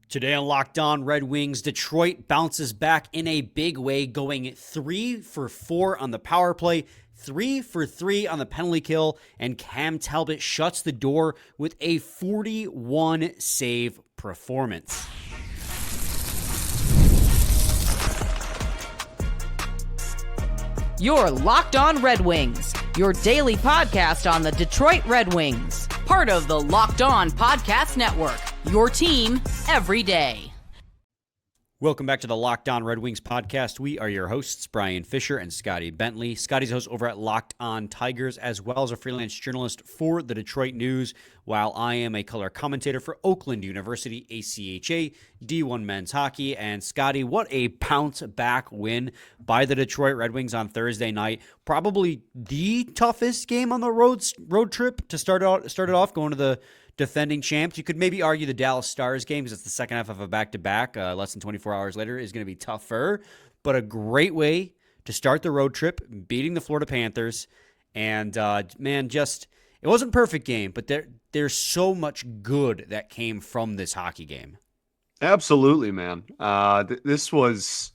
Today on Locked On Red Wings, Detroit bounces back in a big way, going 3 for 4 on the power play, 3 for 3 on the penalty kill, and Cam Talbot shuts the door with a 41 save performance. You're Locked On Red Wings, your daily podcast on the Detroit Red Wings, part of the Locked On Podcast Network, your team every day. Welcome back to the Locked On Red Wings podcast. We are your hosts, Brian Fisher and Scotty Bentley. Scotty's a host over at Locked On Tigers, as well as a freelance journalist for the Detroit News, while I am a color commentator for Oakland University, ACHA, D1 men's hockey. And Scotty, what a bounce-back win by the Detroit Red Wings on Thursday night. Probably the toughest game on the road trip to start it off, going to the defending champs. You could maybe argue the Dallas Stars game, because it's the second half of a back-to-back, less than 24 hours later, is going to be tougher. But a great way to start the road trip, beating the Florida Panthers. And, it wasn't a perfect game, but there's so much good that came from this hockey game. Absolutely, man. This was...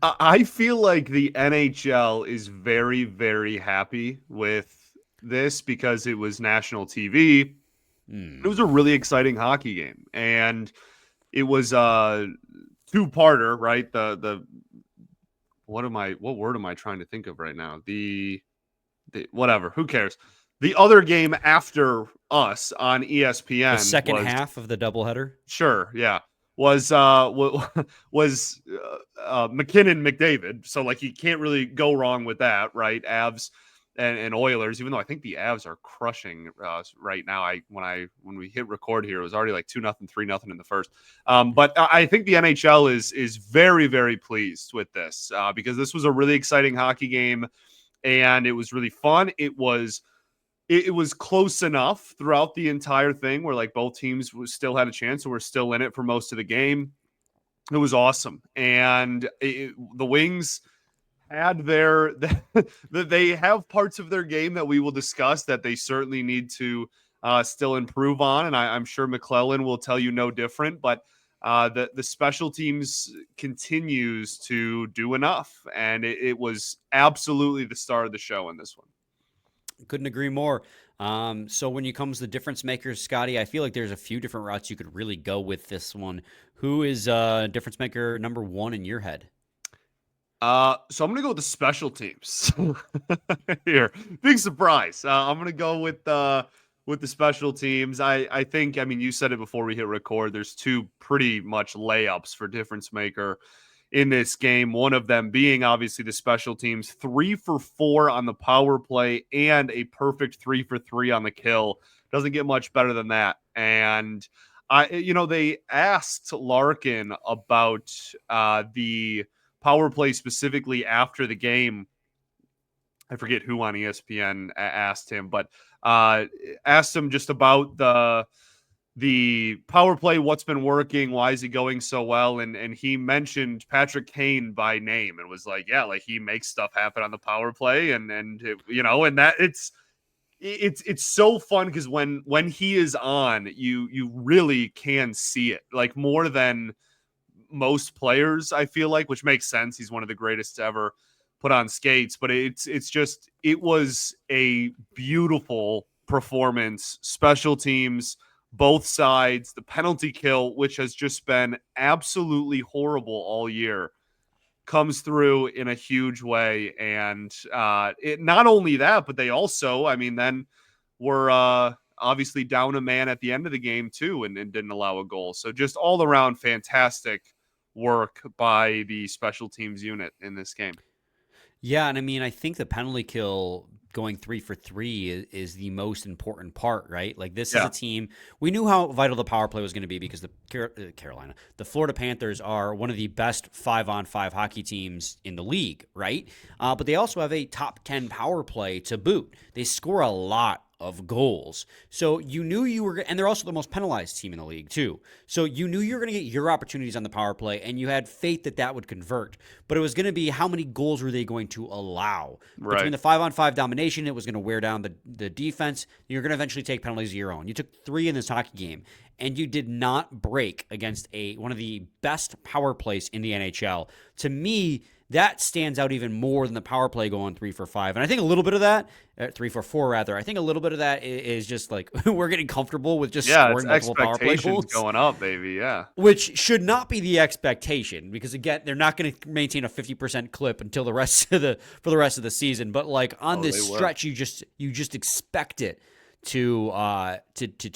I feel like the NHL is very, very happy with this because it was national TV. It was a really exciting hockey game, and it was a two-parter, right? What word am I trying to think of right now? The whatever, who cares? The other game after us on ESPN, The second half of the doubleheader? Sure, yeah. Was McKinnon McDavid. So like you can't really go wrong with that, right? Avs and Oilers, even though I think the Avs are crushing right now. When we hit record here, it was already like 2-0, 3-0 in the first. But I think the NHL is very, very pleased with this because this was a really exciting hockey game, and it was really fun. It was close enough throughout the entire thing where like both teams still had a chance and were still in it for most of the game. It was awesome, and the Wings had they have parts of their game that we will discuss that they certainly need to still improve on, and I'm sure McClellan will tell you no different. But the special teams continues to do enough, and it was absolutely the star of the show in this one. Couldn't agree more. So when it comes to difference makers, Scotty, I feel like there's a few different routes you could really go with this one. Who is difference maker number one in your head? So I'm going to go with the special teams here. Big surprise. I'm going to go with the special teams. I think, you said it before we hit record, there's two pretty much layups for difference maker in this game. One of them being obviously the special teams, 3 for 4 on the power play and a perfect 3 for 3 on the kill. Doesn't get much better than that. And they asked Larkin about the power play specifically after the game. I forget who on ESPN asked him, but asked him just about the power play, what's been working, why is he going so well, and he mentioned Patrick Kane by name and was like, yeah, like he makes stuff happen on the power play, and that it's so fun because when he is on, you really can see it, like more than most players, I feel like, which makes sense. He's one of the greatest to ever put on skates, but it was a beautiful performance. Special teams, both sides, the penalty kill, which has just been absolutely horrible all year, comes through in a huge way. And it not only that, but they also, then were obviously down a man at the end of the game too, and didn't allow a goal. So just all around fantastic work by the special teams unit in this game. Yeah, and I think the penalty kill going 3 for 3 is the most important part, right? Like this is a team, we knew how vital the power play was going to be because the Florida Panthers are one of the best 5-on-5 hockey teams in the league, right? But they also have a top 10 power play to boot. They score a lot of goals. So you knew you were, and they're also the most penalized team in the league too. So you knew you were going to get your opportunities on the power play, and you had faith that that would convert. But it was going to be how many goals were they going to allow? Right. Between the 5-on-5 domination, it was going to wear down the defense. You're going to eventually take penalties of your own. You took 3 in this hockey game, and you did not break against one of the best power plays in the NHL. To me, that stands out even more than the power play going 3 for 5. And I think a little bit of that, 3 for 4 rather, I think a little bit of that is just like we're getting comfortable with just scoring multiple power play goals. Going up, baby, yeah. Which should not be the expectation, because again, they're not going to maintain a 50% clip until the rest of the season. But like on this stretch, you just expect it to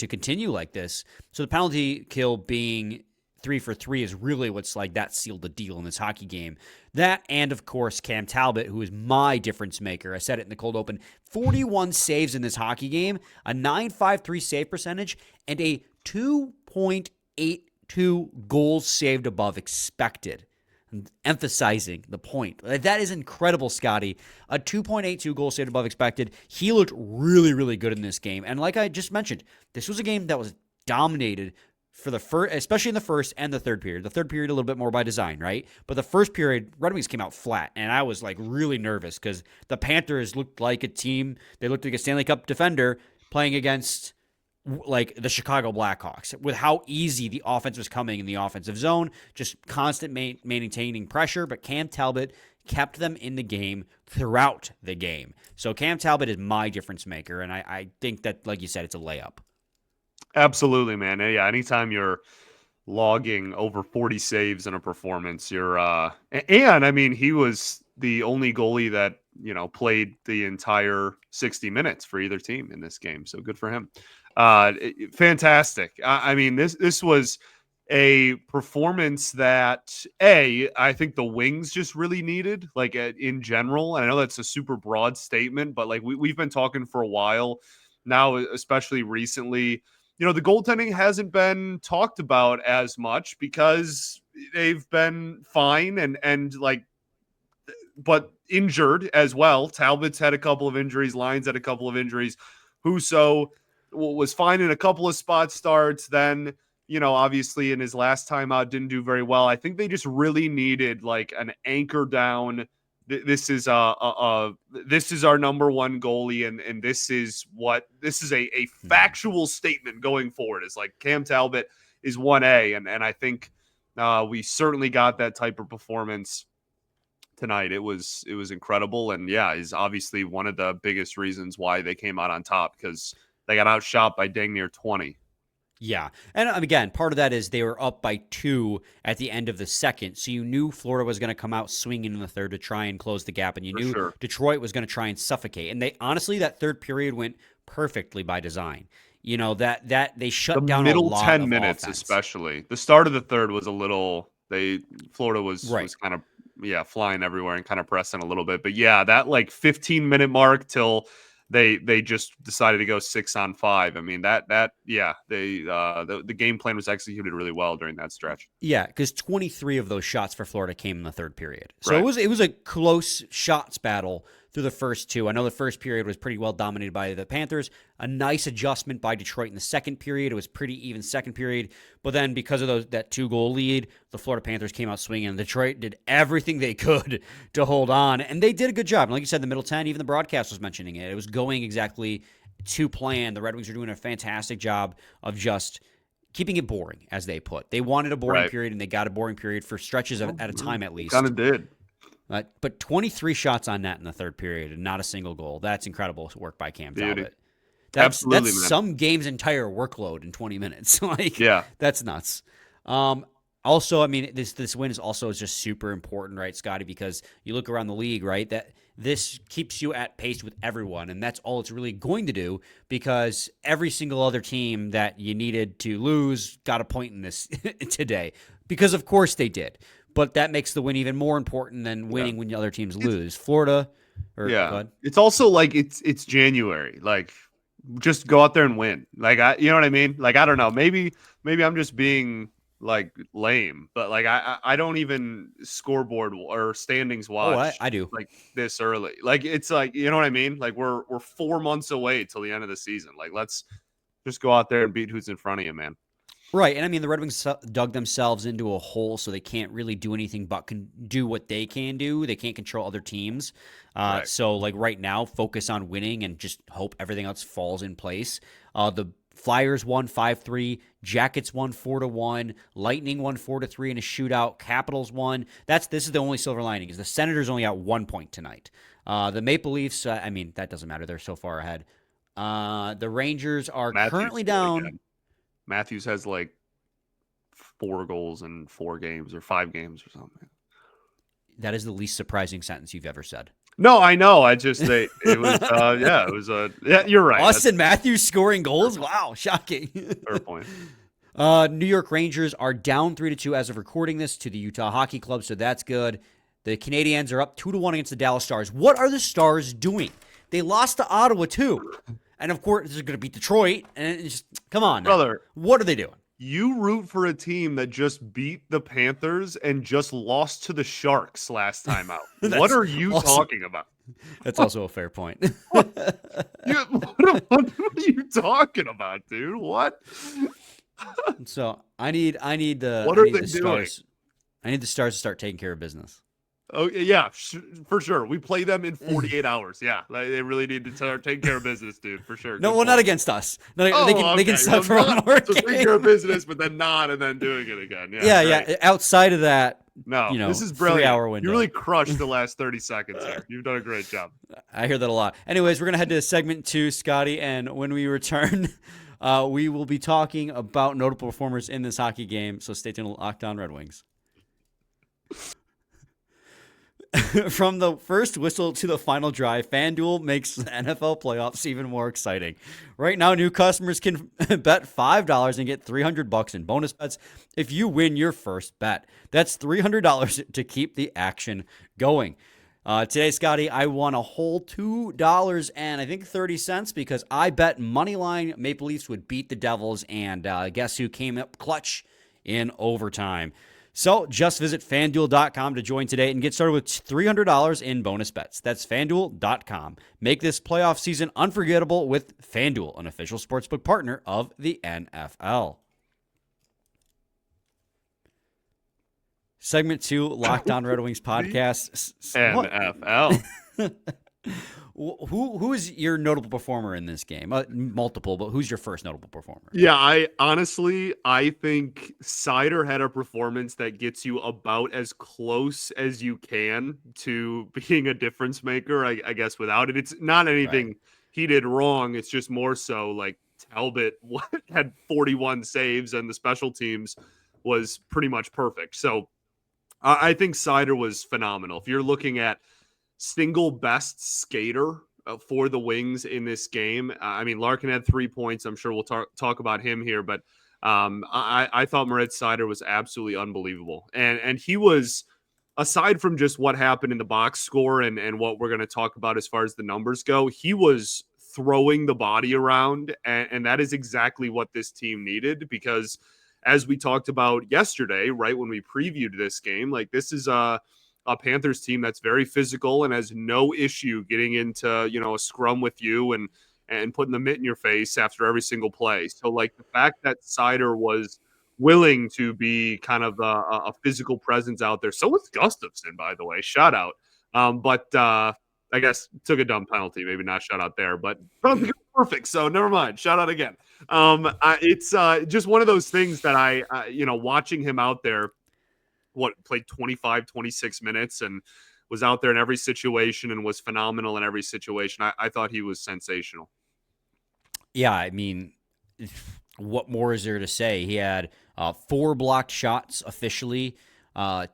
continue like this. So the penalty kill being 3 for 3 is really what's like that sealed the deal in this hockey game. That, and of course Cam Talbot, who is my difference maker. I said it in the cold open. 41 saves in this hockey game, a .953 save percentage, and a 2.82 goals saved above expected. I'm emphasizing the point. That is incredible, Scotty. A 2.82 goals saved above expected. He looked really, really good in this game. And like I just mentioned, this was a game that was dominated for the first, especially in the first and the third period. The third period a little bit more by design, right? But the first period, Red Wings came out flat, and I was like really nervous because the Panthers looked like a team. They looked like a Stanley Cup defender playing against like the Chicago Blackhawks, with how easy the offense was coming in the offensive zone, just constant maintaining pressure. But Cam Talbot kept them in the game throughout the game. So Cam Talbot is my difference maker, and I think that, like you said, it's a layup. Absolutely, man. Yeah, anytime you're logging over 40 saves in a performance, you're and I mean, he was the only goalie that, played the entire 60 minutes for either team in this game. So good for him. Fantastic. I mean, this was a performance that I think the Wings just really needed, like in general. And I know that's a super broad statement, but like we've been talking for a while now, especially recently. The goaltending hasn't been talked about as much because they've been fine but injured as well. Talbot's had a couple of injuries. Lyons had a couple of injuries. Husso was fine in a couple of spot starts. Then, obviously in his last time out, didn't do very well. I think they just really needed like an anchor down. This is our number one goalie, and this is a factual statement going forward. It's like Cam Talbot is 1A, and I think we certainly got that type of performance tonight. It was incredible, and yeah, is obviously one of the biggest reasons why they came out on top, because they got outshot by dang near 20. Yeah. And again, part of that is they were up by 2 at the end of the second. So you knew Florida was going to come out swinging in the third to try and close the gap. And you knew Detroit was going to try and suffocate. And that third period went perfectly by design. That they shut down a lot of middle 10 minutes, offense. Especially. The start of the third was a little, Florida was kind of, flying everywhere and kind of pressing a little bit. But yeah, that like 15-minute mark till they just decided to go 6-on-5. I mean, the game plan was executed really well during that stretch. Yeah, because 23 of those shots for Florida came in the third period. So it was a close shots battle through the first 2. I know the first period was pretty well dominated by the Panthers. A nice adjustment by Detroit in the second period. It was pretty even second period. But then because of that 2-goal lead, the Florida Panthers came out swinging. And Detroit did everything they could to hold on. And they did a good job. And like you said, the middle 10, even the broadcast was mentioning it. It was going exactly to plan. The Red Wings are doing a fantastic job of just keeping it boring, as they put. They wanted a boring period, and they got a boring period for stretches at a time at least. Kind of did. But 23 shots on net in the third period and not a single goal. That's incredible work by Cam Talbot. That's some game's entire workload in 20 minutes. That's nuts. Also, I mean, this win is also just super important, right, Scotty? Because you look around the league, right, that this keeps you at pace with everyone, and that's all it's really going to do, because every single other team that you needed to lose got a point in this today, because of course they did. But that makes the win even more important than winning when the other teams lose. Florida, it's also like it's January. Like, just go out there and win. Like, you know what I mean? Like, I don't know. Maybe I'm just being like lame, but like I don't even scoreboard or standings Oh, watch I do. like this early. Like it's like, you know what I mean? Like we're 4 months away till the end of the season. Like let's just go out there and beat who's in front of you, man. Right, and I mean the Red Wings dug themselves into a hole, so they can't really do anything but can do what they can do. They can't control other teams. Right. So, like right now, focus on winning and just hope everything else falls in place. The Flyers won 5-3, Jackets won 4-1, Lightning won 4-3 in a shootout, Capitals won. This is the only silver lining is the Senators only got 1 point tonight. The Maple Leafs, I mean that doesn't matter; they're so far ahead. The Rangers are currently down. Again. Matthews has like 4 goals in 4 games or 5 games or something. That is the least surprising sentence you've ever said. No, I know. It was you're right. Austin Matthews scoring goals. Wow, shocking. Fair point. New York Rangers are down 3-2 as of recording this to the Utah Hockey Club, so that's good. The Canadiens are up 2-1 against the Dallas Stars. What are the Stars doing? They lost to Ottawa too. And of course, they're going to beat Detroit. And it's just, come on, now. Brother. What are they doing? You root for a team that just beat the Panthers and just lost to the Sharks last time out. What are you talking about? That's also a fair point. What are you talking about, dude? What? So I need the Stars. I need the Stars to start taking care of business. Oh, yeah, for sure. We play them in 48 hours. Yeah, they really need to start taking care of business, dude, for sure. No, well, not against us. No, they can suck for 1 more game. Take care of business, but then not, and then doing it again. Yeah. Outside of that, this is brilliant. 3-hour window. You really crushed the last 30 seconds here. You've done a great job. I hear that a lot. Anyways, we're going to head to segment 2, Scotty, and when we return, we will be talking about notable performers in this hockey game, so stay tuned to Locked On Red Wings. From the first whistle to the final drive, FanDuel makes the NFL playoffs even more exciting. Right now, new customers can bet $5 and get $300 in bonus bets if you win your first bet. That's $300 to keep the action going. Today, Scotty, I won a whole $2 and I think 30 cents because I bet moneyline Maple Leafs would beat the Devils, and guess who came up clutch in overtime? So just visit FanDuel.com to join today and get started with $300 in bonus bets. That's FanDuel.com. Make this playoff season unforgettable with FanDuel, an official sportsbook partner of the NFL. Segment 2, Locked On Red Wings podcast. NFL. Who is your notable performer in this game? Multiple, but who's your first notable performer? Yeah, I think Seider had a performance that gets you about as close as you can to being a difference maker. I guess without it, it's not anything he did wrong. It's just more so like Talbot had 41 saves and the special teams was pretty much perfect. So I think Seider was phenomenal. If you're looking at single best skater for the Wings in this game, I mean, Larkin had 3 points. I'm sure we'll talk about him here, but I thought Moritz Seider was absolutely unbelievable. And he was, aside from just what happened in the box score and what we're going to talk about as far as the numbers go, he was throwing the body around, and that is exactly what this team needed, because as we talked about yesterday, right, when we previewed this game, like this is a Panthers team that's very physical and has no issue getting into, a scrum with you and putting the mitt in your face after every single play. So like the fact that Seider was willing to be kind of a physical presence out there. So was Gustafsson, by the way, shout out. But I guess took a dumb penalty, maybe not shout out there, but perfect. So never mind. Shout out again. It's just one of those things that I watching him out there, played 25, 26 minutes and was out there in every situation and was phenomenal in every situation. I thought he was sensational. Yeah, I mean, what more is there to say? He had 4 blocked shots officially,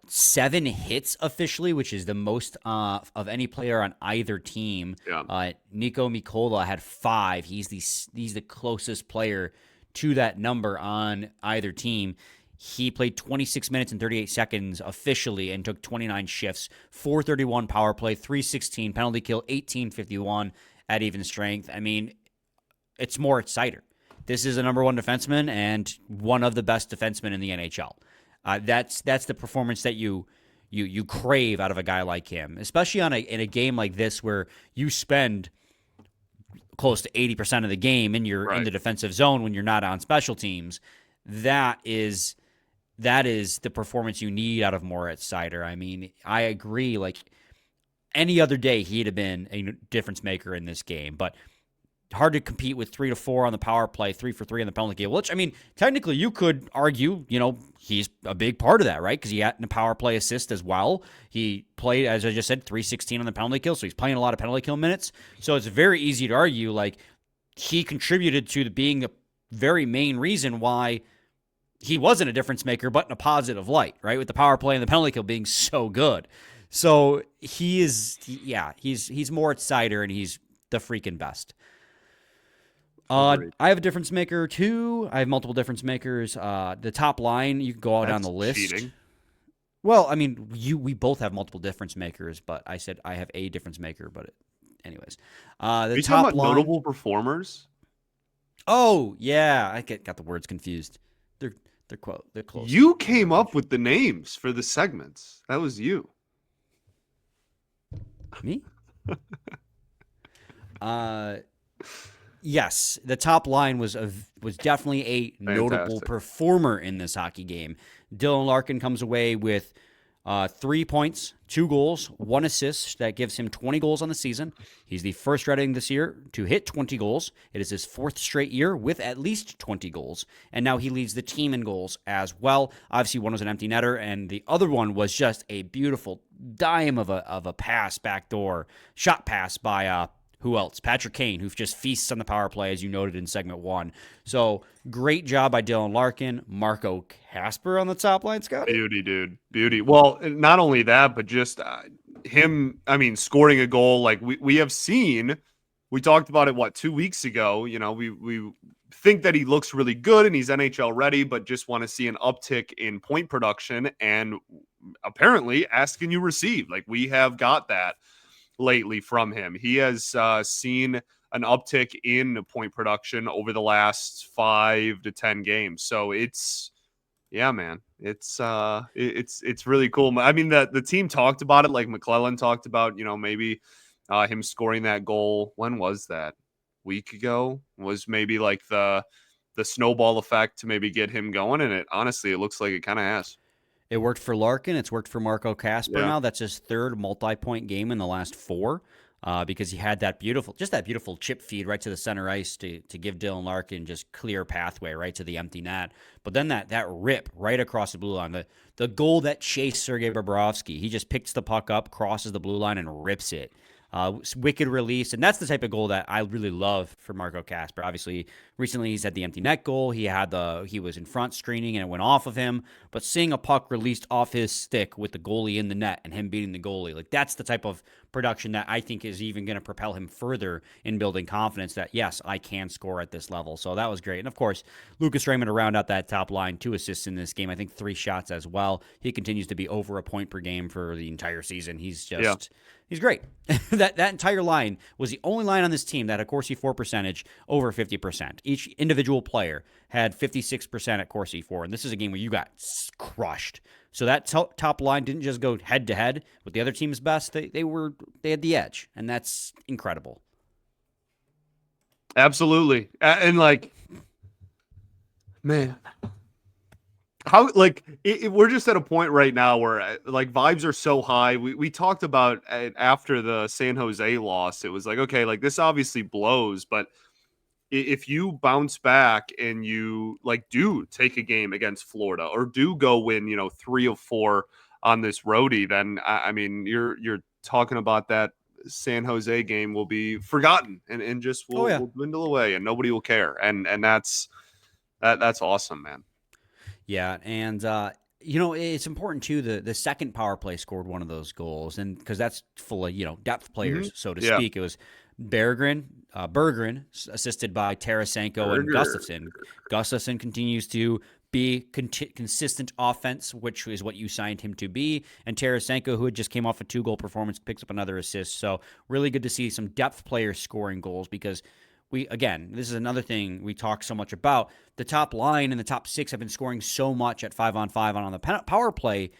7 hits officially, which is the most of any player on either team. Yeah. Nico Mikola had 5. He's the closest player to that number on either team. He played 26 minutes and 38 seconds officially and took 29 shifts, 431 power play, 316 penalty kill, 1851 at even strength. I mean, it's Moritz Seider. this is a number one defenseman and one of the best defensemen in the NHL. That's the performance that you crave out of a guy like him, especially in a game like this where you spend close to 80% of the game in the defensive zone when you're not on special teams. That is the performance you need out of Moritz Seider. I mean, I agree. Like any other day, he'd have been a difference maker in this game, but hard to compete with 3 to 4 on the power play, 3 for 3 on the penalty kill, which, I mean, technically you could argue, he's a big part of that, right? Because he had a power play assist as well. He played, as I just said, 316 on the penalty kill, so he's playing a lot of penalty kill minutes. So it's very easy to argue, like, he contributed to being the very main reason why he wasn't a difference maker, but in a positive light, right? With the power play and the penalty kill being so good. So he's Moritz Seider, and he's the freaking best. I have a difference maker too. I have multiple difference makers. The top line, you can go out down the list. Cheating. Well, I mean, we both have multiple difference makers, but I said I have a difference maker. But anyways, Are you talking about notable performers? Oh yeah, I got the words confused. They're close. You came up with the names for the segments. That was you. Me? Yes, the top line was definitely a notable performer in this hockey game. Dylan Larkin comes away with 3 points, 2 goals, 1 assist. That gives him 20 goals on the season. He's the first Red Wing this year to hit 20 goals. It is his 4th straight year with at least 20 goals. And now he leads the team in goals as well. Obviously, one was an empty netter, and the other one was just a beautiful dime of a pass backdoor, shot pass by who else? Patrick Kane, who just feasts on the power play, as you noted in segment 1. So great job by Dylan Larkin. Marco Kasper on the top line, Scott. Beauty, dude. Beauty. Well, not only that, but just him, I mean, scoring a goal. Like we have seen, we talked about it, 2 weeks ago. We think that he looks really good and he's NHL ready, but just want to see an uptick in point production. And apparently, ask and you receive. Like we have got that lately from him. He has seen an uptick in point production over the last 5 to 10 games. So it's really cool. I mean, the team talked about it, like McClellan talked about, maybe him scoring that goal. When was that? Week ago? Was maybe like the snowball effect to maybe get him going. And it looks like it kind of has. It worked for Larkin. It's worked for Marco Kasper now. That's his 3rd multi-point game in the last 4 because he had that beautiful chip feed right to the center ice to give Dylan Larkin just clear pathway right to the empty net. But then that rip right across the blue line, the goal that chased Sergei Bobrovsky, he just picks the puck up, crosses the blue line, and rips it. Wicked release, and that's the type of goal that I really love for Marco Kasper. Obviously, recently he's had the empty net goal. He was in front screening and it went off of him. But seeing a puck released off his stick with the goalie in the net and him beating the goalie, like that's the type of production that I think is even going to propel him further in building confidence that yes, I can score at this level. So that was great. And of course, Lucas Raymond to round out that top line, 2 assists in this game. I think 3 shots as well. He continues to be over a point per game for the entire season. He's just. He's great. that entire line was the only line on this team that had a Corsi 4 percentage over 50%. Each individual player had 56% at Corsi 4, and this is a game where you got crushed. So that top line didn't just go head-to-head with the other team's best. They had the edge, and that's incredible. Absolutely. And man, how we're just at a point right now where vibes are so high. We talked about after the San Jose loss, it was like, okay, like this obviously blows, but if you bounce back and you do take a game against Florida or do go win, 3 of 4 on this roadie, then I mean you're talking about that San Jose game will be forgotten and just will dwindle away and nobody will care, and that's awesome, man. Yeah, and it's important too. The second power play scored one of those goals, and because that's full of depth players, so to speak. It was Berggren assisted by Tarasenko and Gustafsson. Gustafsson continues to be consistent offense, which is what you signed him to be. And Tarasenko, who had just came off a 2-goal performance, picks up another assist. So really good to see some depth players scoring goals because this is another thing we talk so much about. The top line and the top 6 have been scoring so much at 5-on-5 on the power play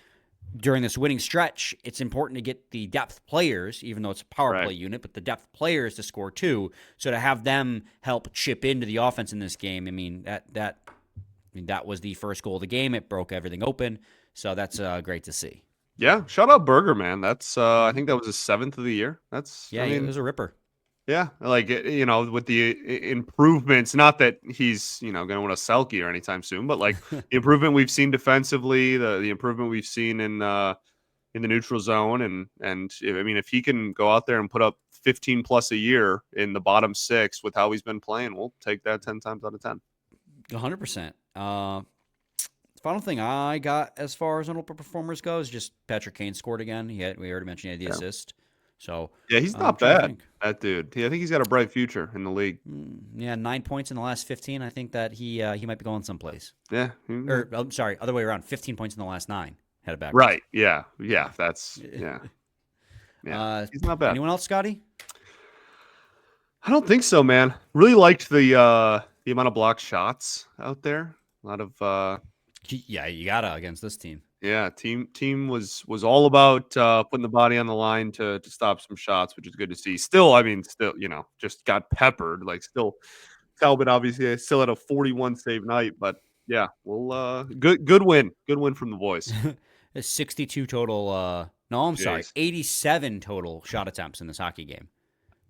during this winning stretch. It's important to get the depth players, even though it's a power play unit, but the depth players to score too. So to have them help chip into the offense in this game, I mean, that was the first goal of the game. It broke everything open. So that's great to see. Yeah, shout out Berger, man. That's I think that was his 7th of the year. It was a ripper. Yeah, like, with the improvements, not that he's, going to win a Selke or anytime soon, but like the improvement we've seen defensively, the improvement we've seen in the neutral zone. And I mean, if he can go out there and put up 15 plus a year in the bottom 6 with how he's been playing, we'll take that 10 times out of 10. 100%. Final thing I got as far as notable performers goes, just Patrick Kane scored again. We already mentioned he had the assist. So yeah, he's not bad, that dude. I think he's got a bright future in the league. Yeah, 9 points in the last 15. I think that he might be going someplace. Yeah. Or I'm sorry, other way around. 15 points in the last 9. Headed back. Right. Yeah. Yeah. That's yeah. Yeah. He's not bad. Anyone else, Scotty? I don't think so, man. Really liked the amount of blocked shots out there. A lot of you gotta against this team. Yeah, team was all about putting the body on the line to stop some shots, which is good to see. Still, just got peppered. Like, still, Talbot obviously still had a 41 save night, but yeah, well, good win from the boys. 62 total. Sorry, 87 total shot attempts in this hockey game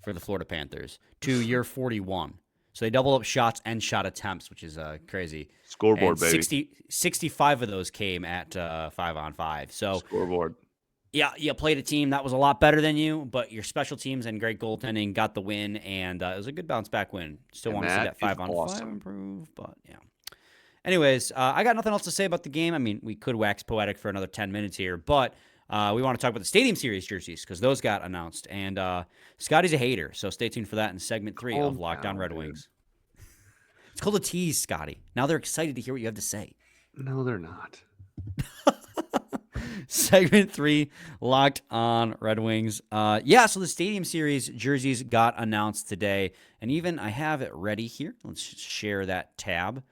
for the Florida Panthers to your 41. So they double up shots and shot attempts, which is crazy. Scoreboard, and baby. 65 of those came at 5-on-5. So scoreboard. Yeah, you played a team that was a lot better than you, but your special teams and great goaltending got the win, and it was a good bounce-back win. Still want to see that 5-on-5 improve, but yeah. Anyways, I got nothing else to say about the game. I mean, we could wax poetic for another 10 minutes here, but we want to talk about the Stadium Series jerseys because those got announced. And Scotty's a hater, so stay tuned for that in segment 3 of Lockdown Red Wings. It's called a tease, Scotty. Now they're excited to hear what you have to say. No, they're not. Segment 3, Locked on Red Wings. So the Stadium Series jerseys got announced today, and even I have it ready here. Let's share that tab.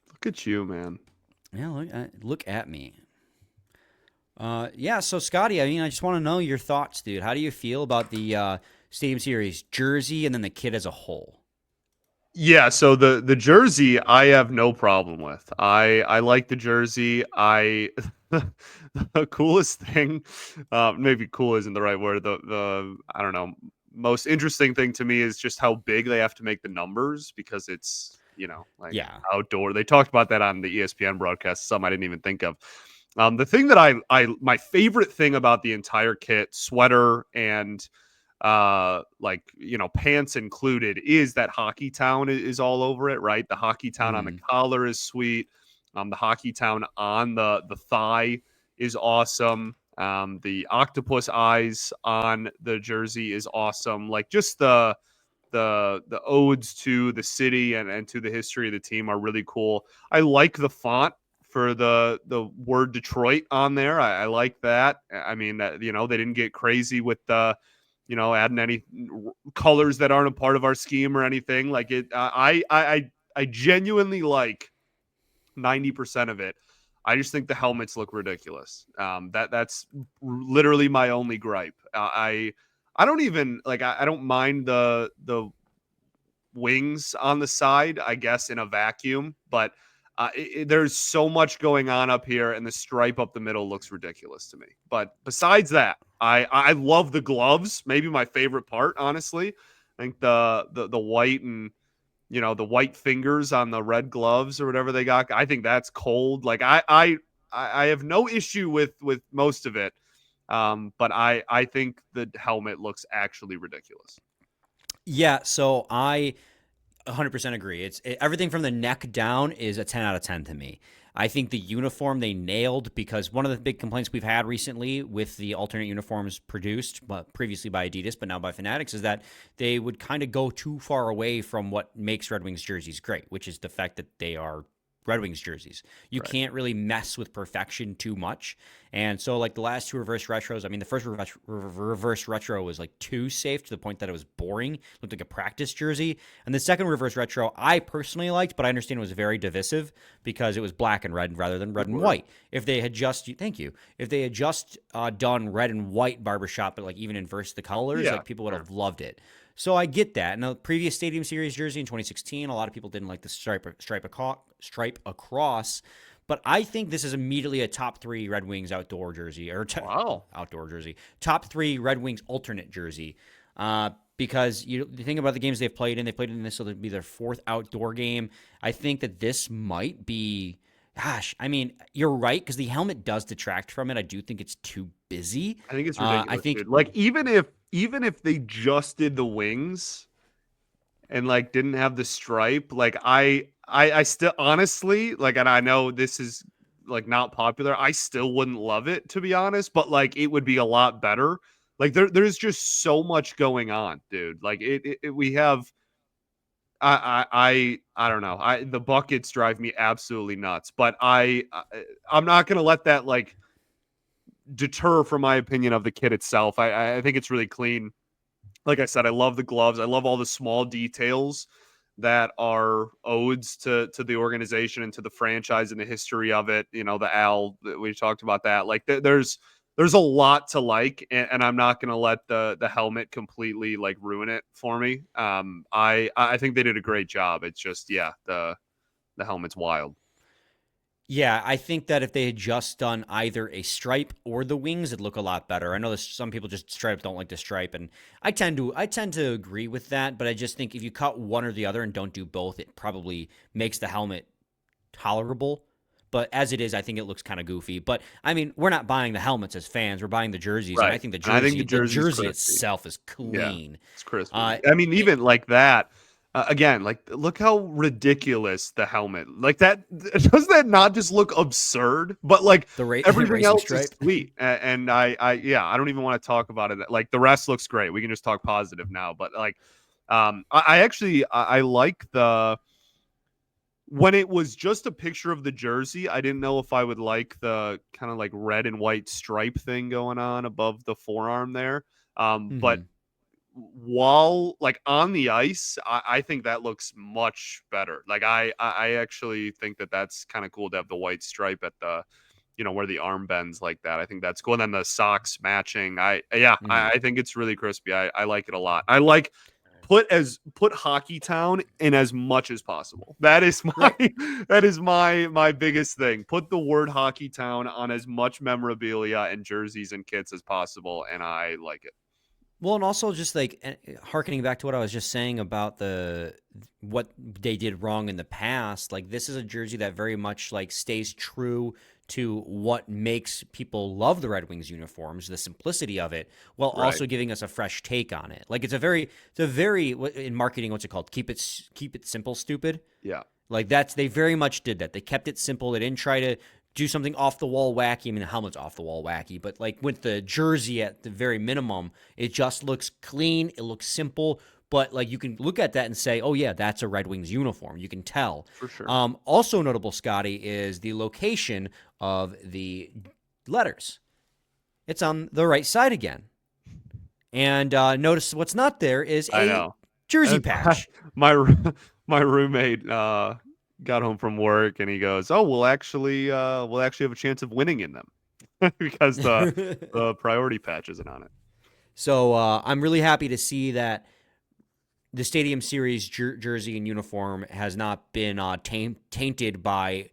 Look at you, man. Yeah, look at me. So Scotty, I just want to know your thoughts, dude. How do you feel about the Stadium Series jersey and then the kit as a whole? Yeah, so the jersey I have no problem with. I like the jersey. The coolest thing, maybe cool isn't the right word. The I don't know, most interesting thing to me is just how big they have to make the numbers because it's outdoor. They talked about that on the ESPN broadcast. Some I didn't even think of. The thing that my favorite thing about the entire kit, sweater and pants included, is that Hockey Town is all over it, right? The Hockey Town on the collar is sweet. The Hockey Town on the thigh is awesome. The octopus eyes on the jersey is awesome. Like, just the odes to the city and to the history of the team are really cool. I like the font for the word Detroit on there. I like that. I mean, they didn't get crazy with adding any colors that aren't a part of our scheme or anything like it. I genuinely like 90% of it. I just think the helmets look ridiculous. That's literally my only gripe. I don't even I don't mind the wings on the side, I guess, in a vacuum, but there's so much going on up here, and the stripe up the middle looks ridiculous to me. But besides that, I love the gloves. Maybe my favorite part, honestly. I think the white and the white fingers on the red gloves or whatever they got. I think that's cold. Like, I have no issue with most of it, but I think the helmet looks actually ridiculous. Yeah, so I 100% agree. Everything from the neck down is a 10 out of 10 to me. I think the uniform they nailed, because one of the big complaints we've had recently with the alternate uniforms produced, but previously by Adidas, but now by Fanatics, is that they would kind of go too far away from what makes Red Wings jerseys great, which is the fact that they are Red Wings jerseys. You can't really mess with perfection too much. And so like the last two reverse retros, I mean, the first reverse retro was like too safe to the point that it was boring. It looked like a practice jersey. And the second reverse retro, I personally liked, but I understand it was very divisive because it was black and red rather than red and white. If they had just, thank you, if they had just done red and white barbershop, but like even inverse the colors, like people would have loved it. So I get that. In the previous Stadium Series jersey in 2016, a lot of people didn't like the stripe across. But I think this is immediately a top 3 Red Wings outdoor jersey, or outdoor jersey, top 3 Red Wings alternate jersey. Because you think about the games they've played in this, so it'll be their 4th outdoor game. I think that this might be, gosh, I mean, you're right, because the helmet does detract from it. I do think it's too busy. I think it's ridiculous. Dude. Like even if they just did the wings and like didn't have the stripe, like I still honestly, like, and I know this is like not popular, I still wouldn't love it, to be honest, but like it would be a lot better. Like there's just so much going on, dude. Like we have I don't know. The buckets drive me absolutely nuts, but I'm not gonna let that like deter from my opinion of the kit itself. I think it's really clean. Like I said, I love the gloves. I love all the small details that are odes to the organization and to the franchise and the history of it. You know, the Al, we talked about that. Like there's a lot to like, and I'm not going to let the helmet completely like ruin it for me. I think they did a great job. It's just, the helmet's wild. Yeah, I think that if they had just done either a stripe or the wings, it'd look a lot better. I know some people just don't like the stripe, and I tend to agree with that, but I just think if you cut one or the other and don't do both, it probably makes the helmet tolerable. But as it is, I think it looks kind of goofy. But I mean, we're not buying the helmets as fans; we're buying the jerseys. Right. And I think the jersey itself is clean. Yeah, it's crispy. I mean, even like that. Again, like look how ridiculous the helmet. Like that does that not just look absurd? But like everything else stripe is sweet. And I don't even want to talk about it. Like the rest looks great. We can just talk positive now. But like, I like the. When it was just a picture of the jersey, I didn't know if I would like the kind of like red and white stripe thing going on above the forearm there. But while like on the ice, I think that looks much better. Like I actually think that's kind of cool to have the white stripe at the, where the arm bends like that. I think that's cool. And then the socks matching. I think it's really crispy. I like it a lot. I like put Hockey Town in as much as possible. That is my biggest thing. Put the word Hockey Town on as much memorabilia and jerseys and kits as possible, and I like it. Well, and also just like hearkening back to what I was just saying about what they did wrong in the past, like this is a jersey that very much like stays true to what makes people love the Red Wings uniforms, the simplicity of it, while also giving us a fresh take on it. Like it's a very in marketing, what's it called? Keep it simple, stupid. Yeah. Like they very much did that. They kept it simple. They didn't try to do something off the wall wacky. I mean, the helmet's off the wall wacky, but like with the jersey at the very minimum, it just looks clean. It looks simple, but like you can look at that and say, oh yeah, that's a Red Wings uniform. You can tell. For sure. Also notable, Scotty, is the location of the letters. It's on the right side again. And notice what's not there is a jersey patch. My roommate got home from work and he goes, "Oh, we'll actually have a chance of winning in them because the priority patch isn't on it." So I'm really happy to see that the Stadium Series jersey and uniform has not been tainted by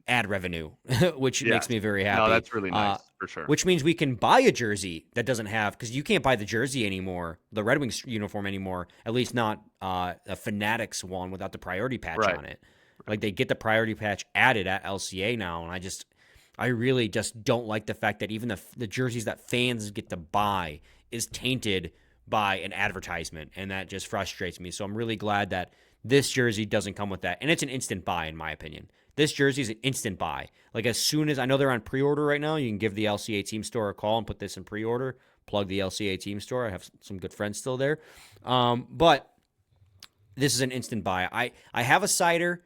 ad revenue, which makes me very happy. No, that's really nice, for sure. Which means we can buy a jersey that doesn't have, because you can't buy the jersey anymore, the Red Wings uniform anymore, at least not a Fanatics one without the priority patch on it. Like they get the priority patch added at LCA now, and I really just don't like the fact that even the jerseys that fans get to buy is tainted by an advertisement, and that just frustrates me. So I'm really glad that this jersey doesn't come with that, and it's an instant buy in my opinion. This jersey is an instant buy. Like as soon as I know they're on pre-order right now, you can give the LCA team store a call and put this in pre-order. Plug the LCA team store. I have some good friends still there, but this is an instant buy. I have a Seider.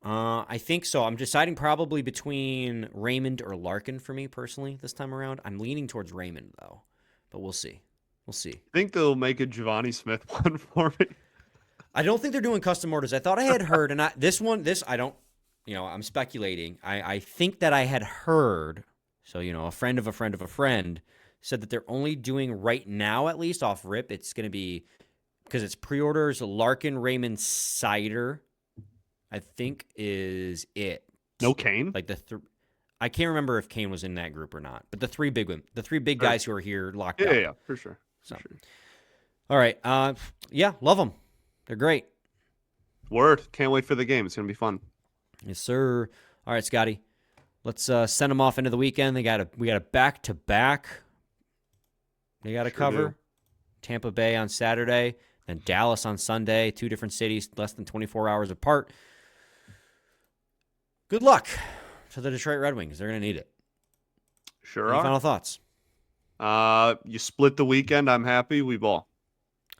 I think so. I'm deciding probably between Raymond or Larkin for me personally this time around. I'm leaning towards Raymond though, but we'll see. We'll see. I think they'll make a Giovanni Smith one for me. I don't think they're doing custom orders. I thought I had heard, and I don't, I'm speculating. I think that I had heard, so, a friend of a friend of a friend said that they're only doing right now, at least off rip, it's going to be, because it's pre-orders, Larkin, Raymond, Seider, I think is it. No Kane? Like I can't remember if Kane was in that group or not, but the three big guys who are here locked up. Yeah, for sure. So. All right. Yeah, love them. They're great. Word. Can't wait for the game. It's going to be fun. Yes, sir. All right, Scotty. Let's send them off into the weekend. We got a back-to-back. They got to cover. Do. Tampa Bay on Saturday, then Dallas on Sunday. 2 different cities, less than 24 hours apart. Good luck to the Detroit Red Wings. They're going to need it. Sure Any are. final thoughts? You split the weekend. I'm happy. We ball.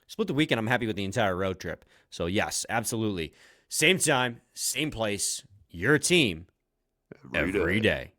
Split the weekend. I'm happy with the entire road trip. So, yes, absolutely. Same time, same place, your team every day.